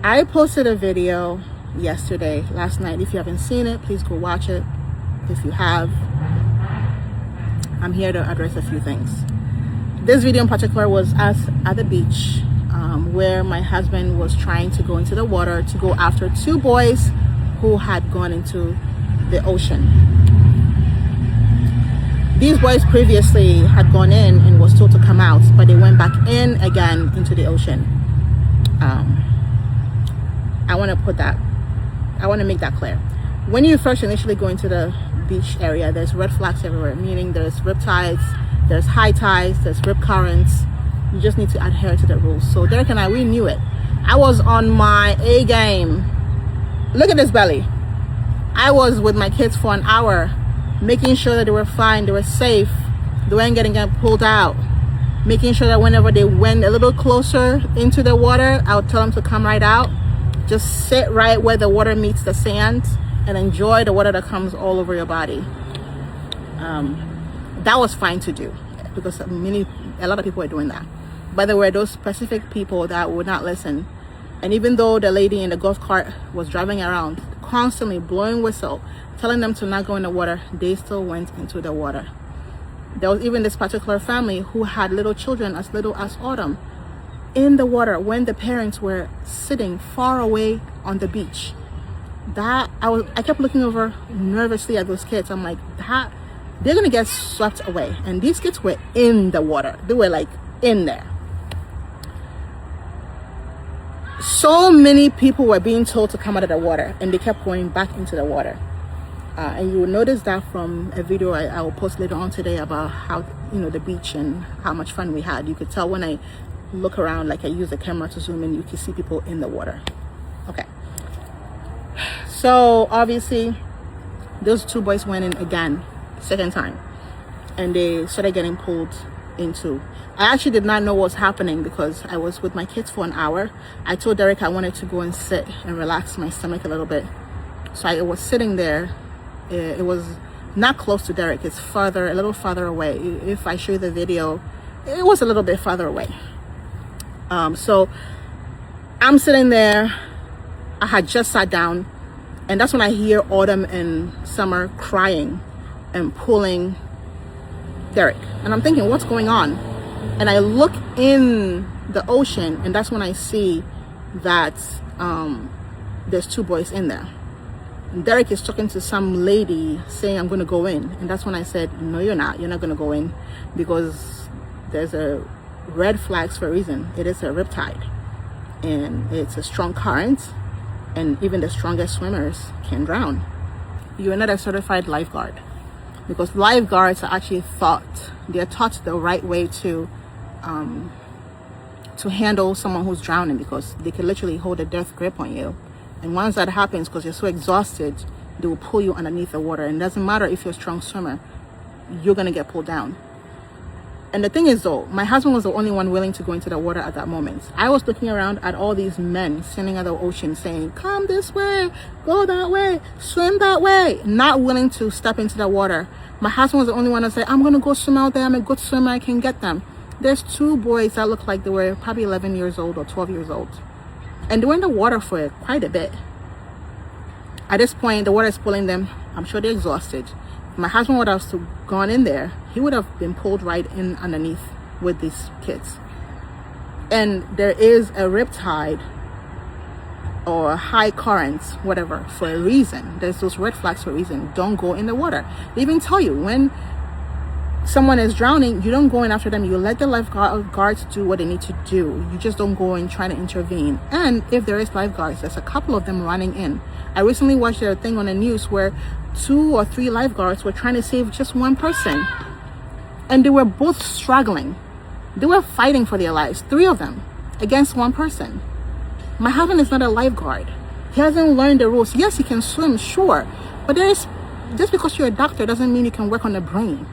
I posted a video last night. If you haven't seen it, please go watch it. If you have, I'm here to address a few things. This video in particular was us at the beach, where my husband was trying to go into the water to go after two boys who had gone into the ocean. These boys previously had gone in and was told to come out, but they went back in again into the ocean. I want to make that clear. When you first initially go into the beach area, there's red flags everywhere, meaning there's rip tides, there's high tides, there's rip currents. You just need to adhere to the rules. So Derek and I, we knew it. I was on my A game. Look at this belly. I was with my kids for an hour, making sure that they were fine, they were safe, they weren't getting pulled out, making sure that whenever they went a little closer into the water, I would tell them to come right out. Just sit right where the water meets the sand and enjoy the water that comes all over your body. That was fine to do because a lot of people were doing that. But there were those specific people that would not listen. And even though the lady in the golf cart was driving around, constantly blowing whistle, telling them to not go in the water, they still went into the water. There was even this particular family who had little children as little as Autumn in the water when the parents were sitting far away on the beach. I kept looking over nervously at those kids. I'm like, they're gonna get swept away. And these kids were in the water. They were like in there. So many people were being told to come out of the water, and they kept going back into the water. And you will notice that from a video I will post later on today about how, the beach and how much fun we had. You could tell when I look around, like I use the camera to zoom in, you can see people in the water. Okay. So obviously, those two boys went in again, second time, and they started getting pulled into. I actually did not know what was happening because I was with my kids for an hour. I told Derek I wanted to go and sit and relax my stomach a little bit. So I was sitting there. It was not close to Derek. It's a little farther away. If I show you the video, it was a little bit farther away. So I'm sitting there. I had just sat down, and that's when I hear Autumn and Summer crying and pulling Derek. And I'm thinking, what's going on? And I look in the ocean, and that's when I see that there's two boys in there. And Derek is talking to some lady saying, I'm going to go in. And that's when I said, no, you're not. You're not going to go in because there's a red flags for a reason. It is a riptide, and it's a strong current, and even the strongest swimmers can drown. You're not a certified lifeguard, because lifeguards are actually they're taught the right way to handle someone who's drowning, because they can literally hold a death grip on you. And once that happens, because you're so exhausted, they will pull you underneath the water. And it doesn't matter if you're a strong swimmer, you're going to get pulled down. And the thing is, though, my husband was the only one willing to go into the water at that moment. I was looking around at all these men standing at the ocean saying, come this way, go that way, swim that way, not willing to step into the water. My husband was the only one that said, I'm going to go swim out there. I'm a good swimmer. I can get them. There's two boys that look like they were probably 11 years old or 12 years old. And they were in the water for quite a bit. At this point, the water is pulling them. I'm sure they're exhausted. If my husband would have gone in there, he would have been pulled right in underneath with these kids. And there is a riptide or high currents, whatever, for a reason. There's those red flags for a reason. Don't go in the water. They even tell you when someone is drowning, you don't go in after them. You let the lifeguards do what they need to do. You just don't go in trying to intervene. And if there is lifeguards, there's a couple of them running in. I recently watched a thing on the news where 2 or 3 lifeguards were trying to save just one person, and they were both struggling. They were fighting for their lives, 3 of them against one person. My husband is not a lifeguard. He hasn't learned the rules. Yes, he can swim, sure, but just because you're a doctor doesn't mean you can work on the brain.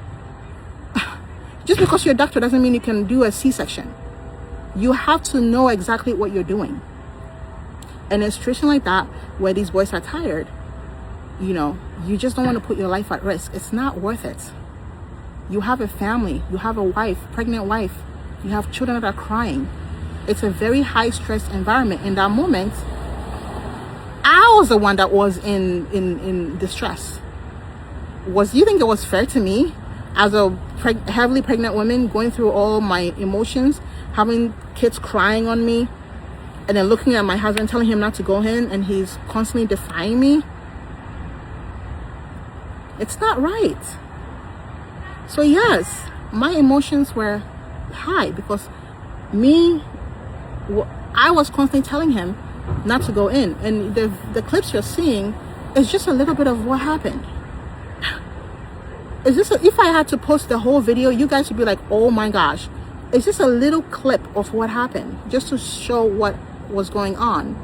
Just because you're a doctor doesn't mean you can do a C-section. You have to know exactly what you're doing. And in a situation like that, where these boys are tired, you just don't want to put your life at risk. It's not worth it. You have a family, you have a wife, pregnant wife, you have children that are crying. It's a very high stress environment. In that moment, was the one that was in distress. You think it was fair to me as a heavily pregnant woman, going through all my emotions, having kids crying on me, and then looking at my husband, telling him not to go in, and he's constantly defying me? It's not right. So yes, my emotions were high because I was constantly telling him not to go in, and the clips you're seeing is just a little bit of what happened. If I had to post the whole video, you guys would be like, oh my gosh. It's just a little clip of what happened, just to show what was going on.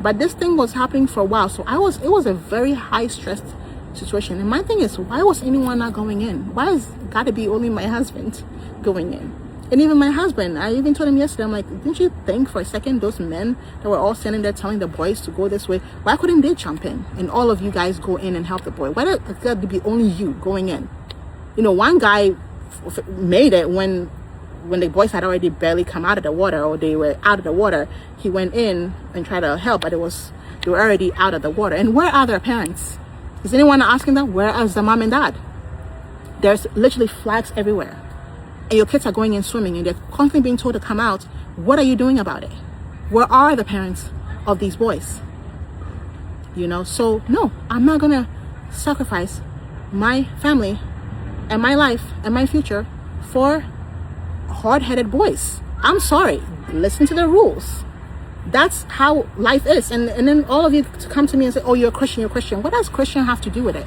But this thing was happening for a while, so it was a very high stressed situation. And my thing is, why was anyone not going in? Why has got to be only my husband going in? And even my husband, I even told him yesterday, I'm like, didn't you think for a second those men that were all standing there telling the boys to go this way, why couldn't they jump in and all of you guys go in and help the boy? Why did it got to be only you going in? You know, one guy made it when the boys had already barely come out of the water, or they were out of the water. He went in and tried to help, but they were already out of the water. And where are their parents? Is anyone asking that? Where is the mom and dad? There's literally flags everywhere, and your kids are going in swimming, and they're constantly being told to come out. What are you doing about it? Where are the parents of these boys? You know, so no, I'm not gonna sacrifice my family and my life and my future for hard-headed boys. I'm sorry. Listen to the rules. That's how life is. And then all of you to come to me and say, oh, you're a Christian, you're a Christian. What does Christian have to do with it?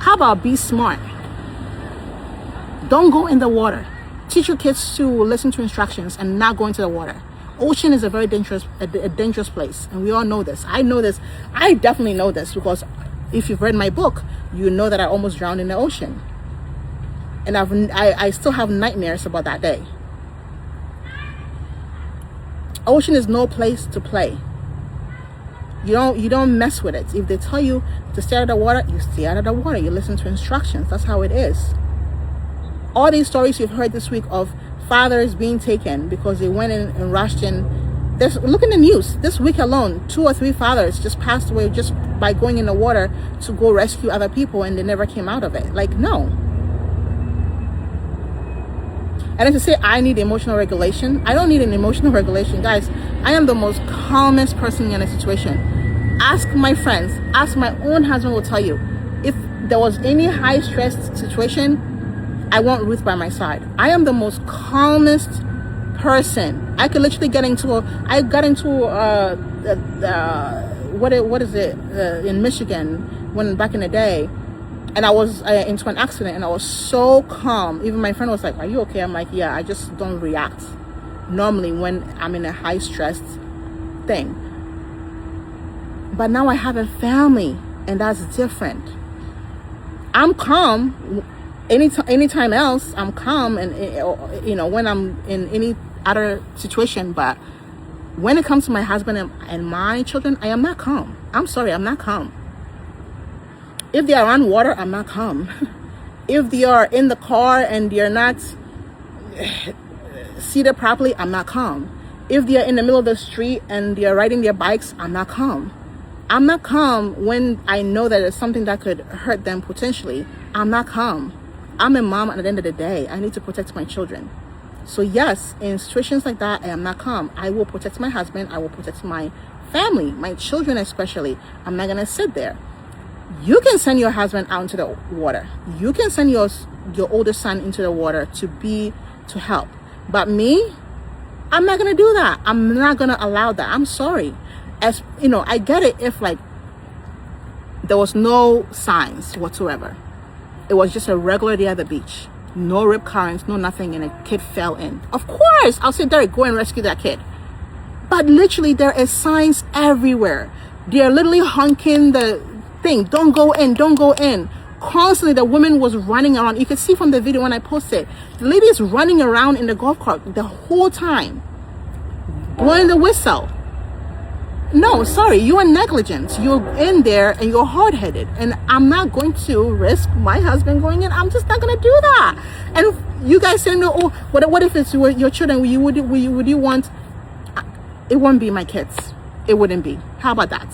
How about be smart? Don't go in the water. Teach your kids to listen to instructions and not go into the water. Ocean is a very dangerous place, and we all know this. I know this. I definitely know this, because if you've read my book, you know that I almost drowned in the ocean. And I still have nightmares about that day. Ocean is no place to play. You don't mess with it. If they tell you to stay out of the water, you stay out of the water. You listen to instructions. That's how it is. All these stories you've heard this week of fathers being taken because they went in and rushed in. Look in the news. This week alone, 2 or 3 fathers just passed away just by going in the water to go rescue other people, and they never came out of it. Like, no. And then to say I need emotional regulation, I don't need an emotional regulation. Guys, I am the most calmest person in a situation. Ask my friends, ask my own husband will tell you. If there was any high stress situation, I want Ruth by my side. I am the most calmest person. I could literally get into what is it in Michigan back in the day. And I was into an accident, and I was so calm. Even my friend was like, are you okay? I'm like, yeah, I just don't react normally when I'm in a high stressed thing. But now I have a family, and that's different. I'm calm anytime else. I'm calm, and you know, when I'm in any other situation. But when it comes to my husband and my children, I am not calm. I'm sorry, I'm not calm. If they are on water, I'm not calm. If they are in the car and they're not seated properly, I'm not calm. If they are in the middle of the street and they are riding their bikes, I'm not calm. I'm not calm when I know that there's something that could hurt them potentially. I'm not calm. I'm a mom, and at the end of the day, I need to protect my children. So yes, in situations like that, I am not calm. I will protect my husband. I will protect my family, my children especially. I'm not going to sit there. You can send your husband out into the water. You can send your older son into the water to help. But me, I'm not going to do that. I'm not going to allow that. I'm sorry. As you know, I get it if like there was no signs whatsoever. It was just a regular day at the beach. No rip currents, no nothing, and a kid fell in. Of course, I'll say, Derek, go and rescue that kid. But literally, there is signs everywhere. They're literally honking the thing, don't go in, don't go in. Constantly the woman was running around. You could see from the video when I posted, the lady is running around in the golf cart the whole time, blowing the whistle. No, sorry, you are negligent. You're in there and you're hard-headed, and I'm not going to risk my husband going in. I'm just not going to do that. And you guys saying, oh, what if it's your children? Would you want? It won't be my kids. It wouldn't be. How about that?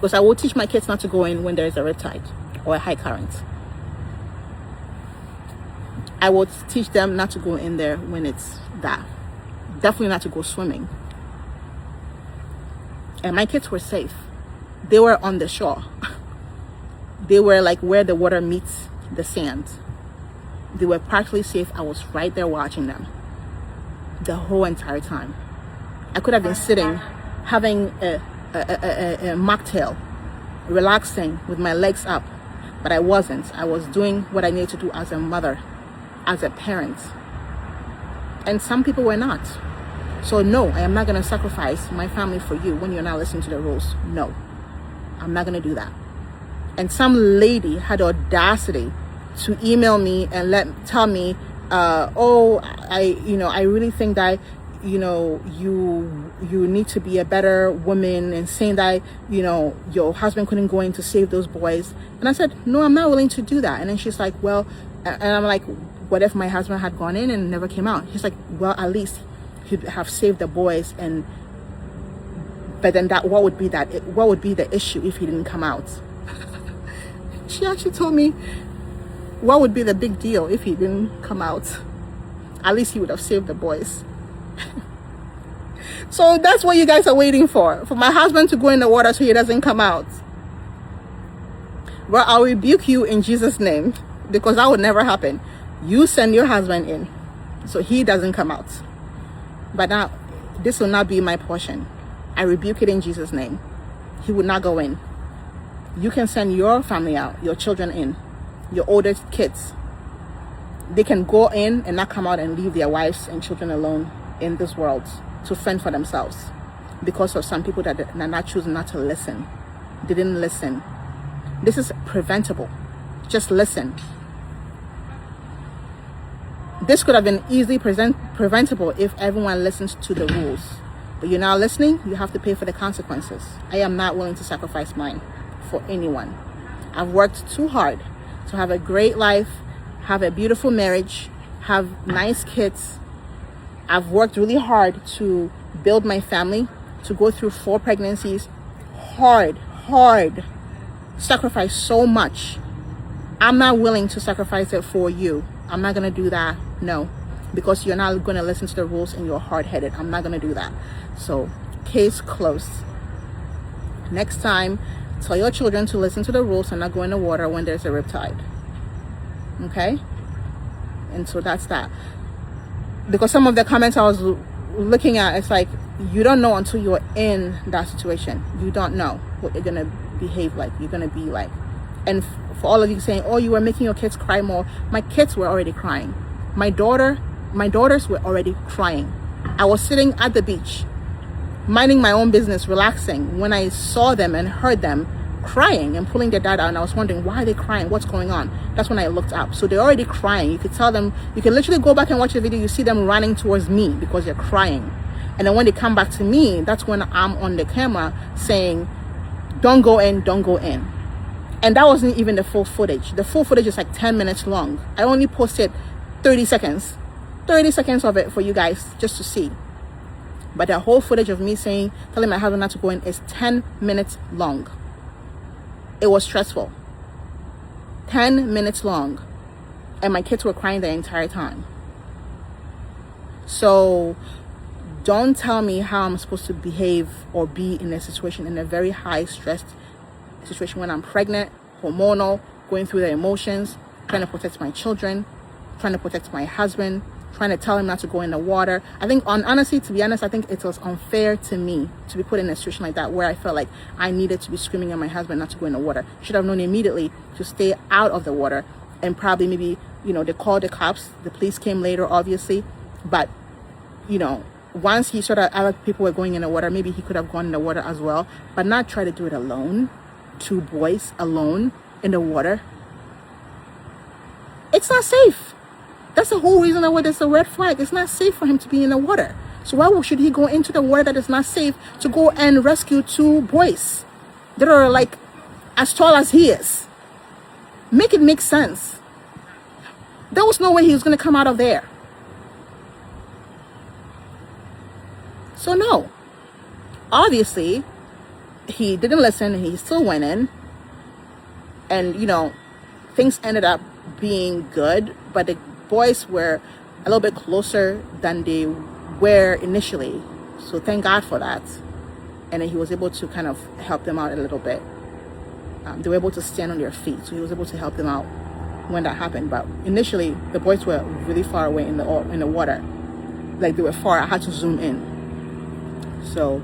Because I will teach my kids not to go in when there is a riptide or a high current. I would teach them not to go in there when it's that. Definitely not to go swimming. And my kids were safe. They were on the shore. They were like where the water meets the sand. They were practically safe. I was right there watching them the whole entire time. I could have been sitting having a mocktail, relaxing with my legs up, but I wasn't. I was doing what I needed to do as a mother, as a parent. And some people were not. So no, I am not going to sacrifice my family for you when you're not listening to the rules. No, I'm not going to do that. And some lady had the audacity to email me and tell me, I really think that, you need to be a better woman, and saying that, your husband couldn't go in to save those boys. And I said, no, I'm not willing to do that. And then she's like, well, and I'm like, what if my husband had gone in and never came out? She's like, well, at least he'd have saved the boys. But then what would be the issue if he didn't come out? She actually told me, what would be the big deal if he didn't come out? At least he would have saved the boys. So that's what you guys are waiting for my husband to go in the water so he doesn't come out. Well, I'll rebuke you in Jesus' name, because that would never happen. You send your husband in so he doesn't come out. But now, this will not be my portion. I rebuke it in Jesus' name. He would not go in. You can send your family out, your children in, your oldest kids. They can go in and not come out and leave their wives and children alone in this world to fend for themselves because of some people that are not choosing not to listen. They didn't listen. This is preventable. Just listen. This could have been easily preventable if everyone listens to the rules. But you're not listening, you have to pay for the consequences. I am not willing to sacrifice mine for anyone. I've worked too hard to have a great life, have a beautiful marriage, have nice kids. I've worked really hard to build my family, to go through 4 pregnancies. Hard, sacrifice so much. I'm not willing to sacrifice it for you. I'm not going to do that. No, because you're not going to listen to the rules and you're hard-headed. I'm not going to do that. So, case closed. Next time, tell your children to listen to the rules and not go in the water when there's a riptide. Okay? And so that's that. Because some of the comments I was looking at, it's like, you don't know until you're in that situation. You don't know what you're going to behave like, you're going to be like. And for all of you saying, oh, you were making your kids cry more. My kids were already crying. My daughters were already crying. I was sitting at the beach, minding my own business, relaxing, when I saw them and heard them crying and pulling their dad out. And I was wondering, why are they crying? What's going on? That's when I looked up. So they're already crying. You could tell them, you can literally go back and watch the video. You see them running towards me because they're crying. And then when they come back to me, that's when I'm on the camera saying, don't go in, don't go in. And that wasn't even the full footage. The full footage is like 10 minutes long. I only posted 30 seconds of it for you guys just to see. But the whole footage of me telling my husband not to go in is 10 minutes long. It was stressful. 10 minutes long. And my kids were crying the entire time. So don't tell me how I'm supposed to behave or be in a situation, in a very high stressed situation when I'm pregnant, hormonal, going through the emotions, trying to protect my children, trying to protect my husband, trying to tell him not to go in the water. I think, honestly, to be honest, I think it was unfair to me to be put in a situation like that where I felt like I needed to be screaming at my husband not to go in the water. Should have known immediately to stay out of the water, and probably maybe, they called the cops. The police came later, obviously, but once he saw that other people were going in the water, maybe he could have gone in the water as well, but not try to do it alone. 2 boys alone in the water. It's not safe. That's the whole reason why there's a red flag. It's not safe for him to be in the water. So why should he go into the water that is not safe to go and rescue 2 boys that are like as tall as he is? Make it make sense. There was no way he was going to come out of there. So no. Obviously, he didn't listen. He still went in, and things ended up being good, but the boys were a little bit closer than they were initially, so thank God for that. And then he was able to kind of help them out a little bit. They were able to stand on their feet, so he was able to help them out when that happened. But initially the boys were really far away in the water, like they were far. I had to zoom in, so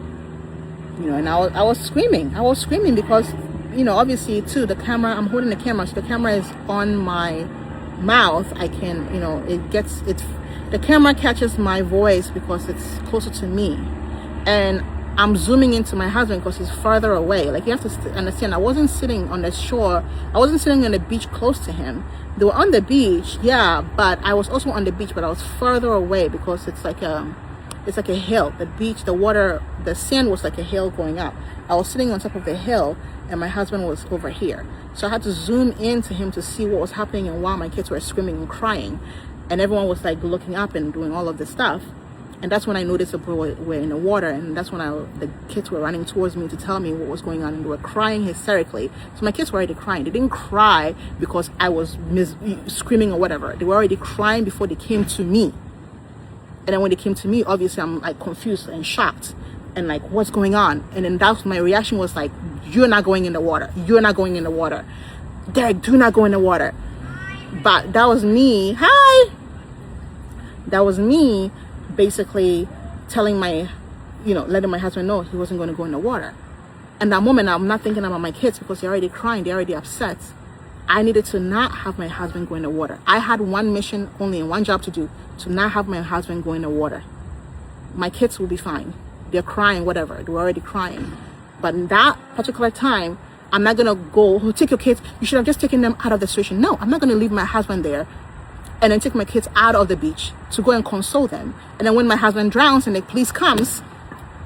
and I was screaming because obviously too, the camera, I'm holding the camera, so the camera is on my mouth. I can the camera catches my voice because it's closer to me, and I'm zooming into my husband because he's farther away. Like, you have to understand, I wasn't sitting on the shore, I wasn't sitting on the beach close to him. They were on the beach, yeah, but I was also on the beach, but I was further away because it's like a hill. The beach, the water, the sand was like a hill going up. I was sitting on top of the hill and my husband was over here, so I had to zoom into him to see what was happening. And while my kids were screaming and crying and everyone was like looking up and doing all of this stuff, and that's when I noticed that we were in the water, and that's when the kids were running towards me to tell me what was going on, and they were crying hysterically. So my kids were already crying. They didn't cry because I was screaming or whatever. They were already crying before they came to me. And then when they came to me, obviously I'm like confused and shocked and like, what's going on? And then that's my reaction was like, you're not going in the water. You're not going in the water. Derek, do not go in the water. But that was me. Hi. That was me basically telling letting my husband know he wasn't going to go in the water. And that moment, I'm not thinking about my kids because they're already crying, they're already upset. I needed to not have my husband go in the water. I had one mission only and one job to do, to not have my husband go in the water. My kids will be fine. They're crying, whatever, they were already crying. But in that particular time, I'm not going to go, oh, take your kids, you should have just taken them out of the situation. No, I'm not going to leave my husband there and then take my kids out of the beach to go and console them. And then when my husband drowns and the police comes,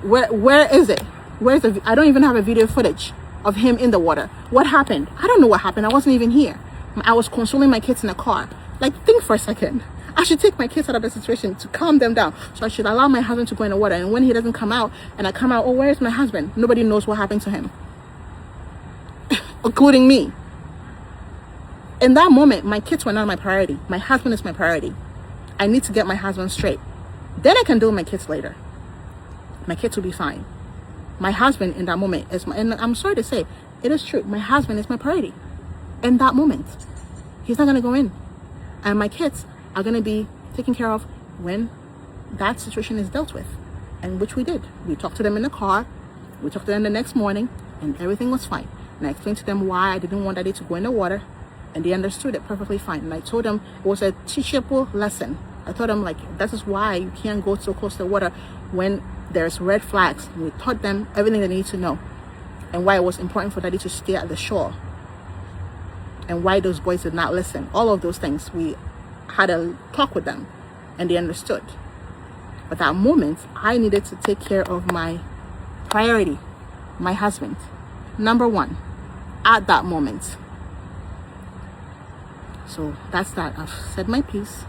where is it? I don't even have a video footage of him in the water. What happened? I don't know what happened. I wasn't even here. I was consoling my kids in the car. Like, think for a second. I should take my kids out of the situation to calm them down. So I should allow my husband to go in the water. And when he doesn't come out and I come out, oh, where is my husband? Nobody knows what happened to him, including me. In that moment, my kids were not my priority. My husband is my priority. I need to get my husband straight. Then I can deal with my kids later. My kids will be fine. My husband in that moment is and I'm sorry to say, it is true. My husband is my priority. In that moment, he's not going to go in. And my kids are going to be taken care of when that situation is dealt with. And which we did. We talked to them in the car. We talked to them the next morning and everything was fine. And I explained to them why I didn't want Daddy to go in the water. And they understood it perfectly fine. And I told them it was a teachable lesson. I told them, like, that is why you can't go so close to the water when there's red flags. And we taught them everything they need to know. And why it was important for Daddy to stay at the shore. And why those boys did not listen. All of those things. We had a talk with them. And they understood. But that moment, I needed to take care of my priority. My husband. Number one. At that moment. So that's that. I've said my piece.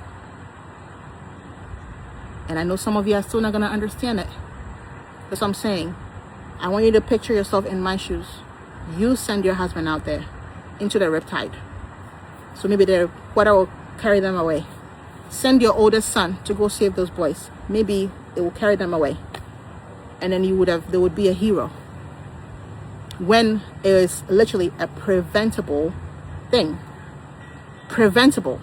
And I know some of you are still not going to understand it. That's what I'm saying. I want you to picture yourself in my shoes. You send your husband out there into the riptide. So maybe the water will carry them away. Send your oldest son to go save those boys. Maybe it will carry them away. And then there would be a hero. When it is literally a preventable thing. Preventable.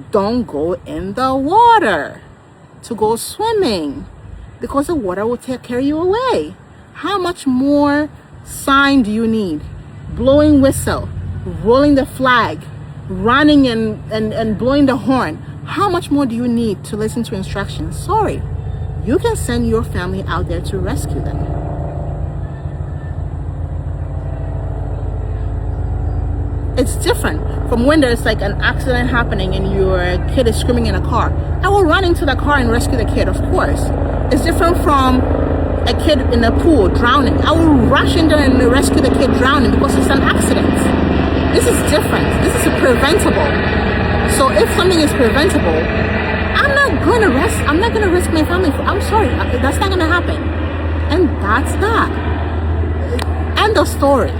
Don't go in the water to go swimming because the water will carry you away. How much more sign do you need? Blowing whistle, rolling the flag, running and blowing the horn. How much more do you need to listen to instructions? Sorry, you can send your family out there to rescue them. It's different from when there's like an accident happening and your kid is screaming in a car. I will run into the car and rescue the kid, of course. It's different from a kid in a pool drowning. I will rush in there and rescue the kid drowning because it's an accident. This is different. This is preventable. So if something is preventable, I'm not going to risk my family. I'm sorry, that's not going to happen. And that's that. End of story.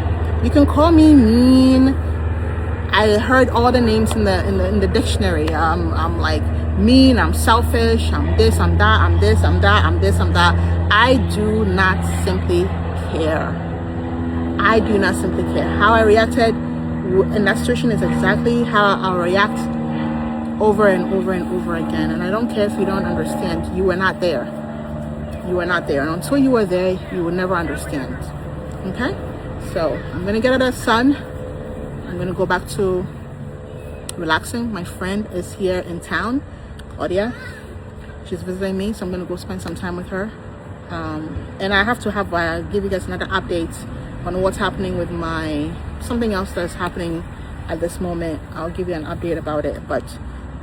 You can call me mean. I heard all the names in the dictionary. I'm like mean, I'm selfish, I'm this, I'm that, I'm this, I'm that, I'm this, I'm that. I do not simply care. I do not simply care. How I reacted in that situation is exactly how I'll react over and over and over again. And I don't care if you don't understand. You were not there. You were not there. And until you were there, you will never understand. Okay? So I'm going to get out of the sun. I'm going to go back to relaxing. My friend is here in town, Claudia. She's visiting me, so I'm going to go spend some time with her. And I have to give you guys another update on what's happening with something else that's happening at this moment. I'll give you an update about it. But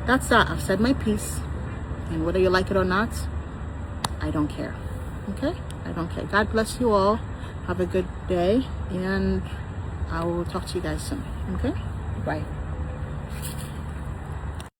that's that. I've said my piece. And whether you like it or not, I don't care. Okay? I don't care. God bless you all. Have a good day. And I will talk to you guys soon. Okay? Bye.